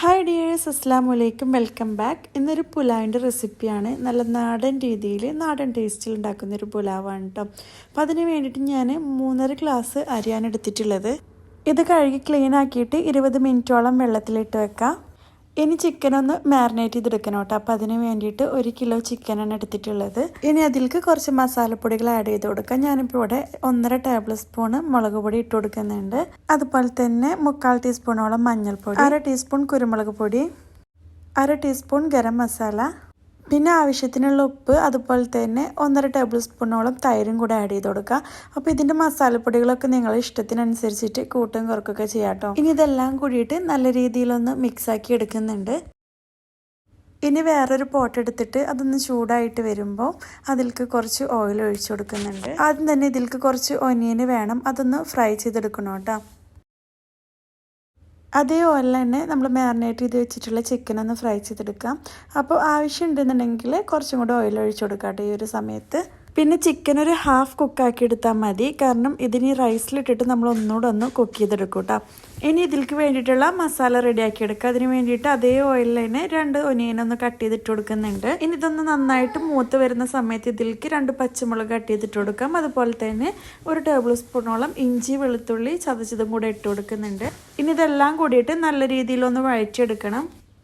Hi dears, അസ്സലാമലൈക്കും, welcome back. ഇന്നൊരു പുലാവിൻ്റെ റെസിപ്പിയാണ്. നല്ല നാടൻ രീതിയിൽ നാടൻ ടേസ്റ്റിൽ ഉണ്ടാക്കുന്നൊരു പുലാവാണ് കേട്ടോ. അപ്പോൾ അതിന് വേണ്ടിയിട്ട് ഞാൻ 3.5 ഗ്ലാസ് അരിയാണ് എടുത്തിട്ടുള്ളത്. ഇത് കഴുകി ക്ലീൻ ആക്കിയിട്ട് 20 മിനിറ്റോളം വെള്ളത്തിലിട്ട് വെക്കാം. ഇനി ചിക്കൻ ഒന്ന് മാരിനേറ്റ് ചെയ്തെടുക്കണം കേട്ടോ. അപ്പോൾ അതിന് വേണ്ടിയിട്ട് 1 കിലോ ചിക്കനാണ് എടുത്തിട്ടുള്ളത്. ഇനി അതിലേക്ക് കുറച്ച് മസാലപ്പൊടികൾ ആഡ് ചെയ്ത് കൊടുക്കാം. ഞാനിപ്പോൾ ഇവിടെ 1.5 ടേബിൾ സ്പൂൺ മുളക് പൊടി ഇട്ട് കൊടുക്കുന്നുണ്ട്. അതുപോലെ തന്നെ 3/4 ടീസ്പൂണോളം മഞ്ഞൾപ്പൊടി, 1/2 ടീസ്പൂൺ കുരുമുളക് പൊടി, 1/2 ടീസ്പൂൺ ഗരം മസാല, പിന്നെ ആവശ്യത്തിനുള്ള ഉപ്പ്, അതുപോലെ തന്നെ 1.5 ടേബിൾ സ്പൂണോളം തൈരും കൂടെ ആഡ് ചെയ്ത് കൊടുക്കുക. അപ്പോൾ ഇതിൻ്റെ മസാലപ്പൊടികളൊക്കെ നിങ്ങളുടെ ഇഷ്ടത്തിനനുസരിച്ചിട്ട് കൂട്ടും കുറക്കൊക്കെ ചെയ്യാം കേട്ടോ. ഇനി ഇതെല്ലാം കൂടിയിട്ട് നല്ല രീതിയിലൊന്ന് മിക്സാക്കി എടുക്കുന്നുണ്ട്. ഇനി വേറൊരു പോട്ട് എടുത്തിട്ട് അതൊന്ന് ചൂടായിട്ട് വരുമ്പോൾ അതിലേക്ക് കുറച്ച് ഓയിൽ ഒഴിച്ചു കൊടുക്കുന്നുണ്ട്. ആദ്യം തന്നെ ഇതിലേക്ക് കുറച്ച് ഒനിയന് വേണം, അതൊന്ന് ഫ്രൈ ചെയ്തെടുക്കണം കേട്ടോ. അതേ ഓയിൽ തന്നെ നമ്മൾ മാരിനേറ്റ് ചെയ്ത് വെച്ചിട്ടുള്ള ചിക്കൻ ഒന്ന് ഫ്രൈ ചെയ്തെടുക്കാം. അപ്പോൾ ആവശ്യം ഉണ്ടെന്നുണ്ടെങ്കിൽ കുറച്ചും കൂടെ ഓയിൽ ഒഴിച്ചു കൊടുക്കാം കേട്ടോ ഈ ഒരു സമയത്ത്. പിന്നെ ചിക്കൻ ഒരു ഹാഫ് കുക്കാക്കി എടുത്താൽ മതി, കാരണം ഇതിന് റൈസിലിട്ടിട്ട് നമ്മൾ ഒന്നുകൂടെ ഒന്ന് കുക്ക് ചെയ്തെടുക്കും കേട്ടോ. ഇനി ഇതിലേക്ക് വേണ്ടിയിട്ടുള്ള മസാല റെഡിയാക്കി എടുക്കുക. അതിന് വേണ്ടിയിട്ട് അതേ ഓയിലിൽ തന്നെ 2 ഒനിയനൊന്ന് കട്ട് ചെയ്തിട്ട് കൊടുക്കുന്നുണ്ട്. ഇനി ഇതൊന്ന് നന്നായിട്ട് മൂത്ത് വരുന്ന സമയത്ത് ഇതിലേക്ക് 2 പച്ചമുളക് കട്ട് ചെയ്തിട്ട് കൊടുക്കാം. അതുപോലെ തന്നെ 1 ടേബിൾ സ്പൂണോളം ഇഞ്ചി വെളുത്തുള്ളി ചതച്ചതും കൂടെ ഇട്ട് കൊടുക്കുന്നുണ്ട്. ഇനി ഇതെല്ലാം കൂടിയിട്ട് നല്ല രീതിയിലൊന്ന് വഴറ്റിയെടുക്കണം.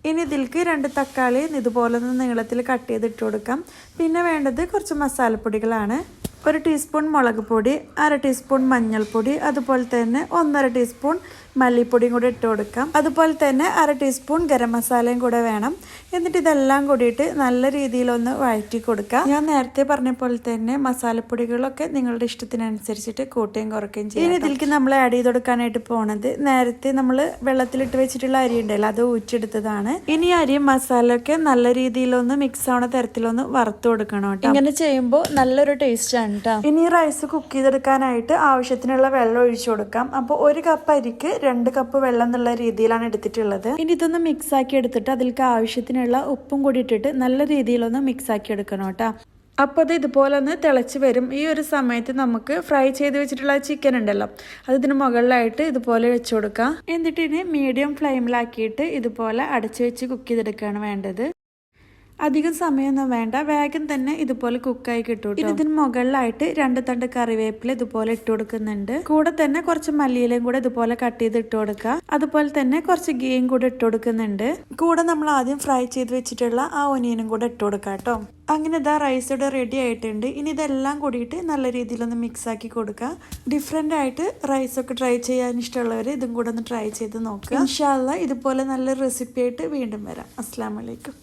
ഇനി ഇതിലേക്ക് 2 തക്കാളി ഇതുപോലെ ഒന്ന് നീളത്തിൽ കട്ട് ചെയ്തിട്ട് കൊടുക്കാം. പിന്നെ വേണ്ടത് കുറച്ച് മസാലപ്പൊടികളാണ്. 1 ടീസ്പൂൺ മുളക് പൊടി, 1/2 ടീസ്പൂൺ മഞ്ഞൾപ്പൊടി, അതുപോലെ തന്നെ 1.5 ടീസ്പൂൺ മല്ലിപ്പൊടിയും കൂടി ഇട്ട് കൊടുക്കാം. അതുപോലെ തന്നെ 1/2 ടീസ്പൂൺ ഗരം മസാലയും കൂടെ വേണം. എന്നിട്ട് ഇതെല്ലാം കൂടിയിട്ട് നല്ല രീതിയിലൊന്ന് വഴറ്റി കൊടുക്കാം. ഞാൻ നേരത്തെ പറഞ്ഞ പോലെ തന്നെ മസാലപ്പൊടികളൊക്കെ നിങ്ങളുടെ ഇഷ്ടത്തിനനുസരിച്ചിട്ട് കൂട്ടുകയും കുറയ്ക്കുകയും ചെയ്യും. ഇനി ഇതിലേക്ക് നമ്മൾ ആഡ് ചെയ്ത് കൊടുക്കാനായിട്ട് പോണത് നേരത്തെ നമ്മൾ വെള്ളത്തിലിട്ട് വെച്ചിട്ടുള്ള അരി ഉണ്ടല്ലോ, അത് ഊറ്റിയെടുത്തതാണ്. ഇനി അരിയും മസാലയൊക്കെ നല്ല രീതിയിലൊന്ന് മിക്സ് ആവുന്ന തരത്തിലൊന്ന് വറുത്ത് കൊടുക്കണം കേട്ടോ. ഇങ്ങനെ ചെയ്യുമ്പോൾ നല്ലൊരു ടേസ്റ്റ് ആണ് കേട്ടോ. ഇനി റൈസ് കുക്ക് ചെയ്തെടുക്കാനായിട്ട് ആവശ്യത്തിനുള്ള വെള്ളം ഒഴിച്ചു കൊടുക്കാം. അപ്പോൾ 1 കപ്പ് അരിക്ക് 2 കപ്പ് വെള്ളം എന്നുള്ള രീതിയിലാണ് എടുത്തിട്ടുള്ളത്. ഇനി ഇതൊന്ന് മിക്സ് ആക്കി എടുത്തിട്ട് അതിലേക്ക് ആവശ്യത്തിനുള്ള ഉപ്പും കൂടി ഇട്ടിട്ട് നല്ല രീതിയിലൊന്ന് മിക്സ് ആക്കി എടുക്കണം കേട്ടോ. അപ്പോൾ അത് ഇതുപോലെ ഒന്ന് തിളച്ച് വരും. ഈ ഒരു സമയത്ത് നമുക്ക് ഫ്രൈ ചെയ്ത് വെച്ചിട്ടുള്ള ചിക്കൻ ഉണ്ടല്ലോ, അത് ഇതിന് മുകളിലായിട്ട് ഇതുപോലെ വെച്ച് കൊടുക്കാം. എന്നിട്ട് ഇനി മീഡിയം ഫ്ലെയിമിലാക്കിയിട്ട് ഇതുപോലെ അടച്ചു വെച്ച് കുക്ക് ചെയ്തെടുക്കുകയാണ് വേണ്ടത്. അധികം സമയമൊന്നും വേണ്ട, വേഗം തന്നെ ഇതുപോലെ കുക്കായി കിട്ടും. ഇതിന് മുകളിലായിട്ട് 2 തണ്ട് കറിവേപ്പില ഇതുപോലെ ഇട്ട് കൊടുക്കുന്നുണ്ട്. കൂടെ തന്നെ കുറച്ച് മല്ലിയിലയും കൂടെ ഇതുപോലെ കട്ട് ചെയ്ത് ഇട്ട് കൊടുക്കുക. അതുപോലെ തന്നെ കുറച്ച് ഗീയും കൂടെ ഇട്ട് കൊടുക്കുന്നുണ്ട്. കൂടെ നമ്മൾ ആദ്യം ഫ്രൈ ചെയ്ത് വെച്ചിട്ടുള്ള ആ ഒനിയനും കൂടെ ഇട്ട് കൊടുക്കാം കേട്ടോ. അങ്ങനെ ഇതാ റൈസ് ഇവിടെ റെഡി ആയിട്ടുണ്ട്. ഇനി ഇതെല്ലാം കൂടിയിട്ട് നല്ല രീതിയിലൊന്ന് മിക്സ് ആക്കി കൊടുക്കുക. ഡിഫറെൻ്റ് ആയിട്ട് റൈസൊക്കെ ട്രൈ ചെയ്യാൻ ഇഷ്ടമുള്ളവർ ഇതും കൂടെ ഒന്ന് ട്രൈ ചെയ്ത് നോക്കുക. ഇൻഷാ അല്ലാഹ് ഇതുപോലെ നല്ല റെസിപ്പി ആയിട്ട് വീണ്ടും വരാം. അസ്സലാമു അലൈക്കും.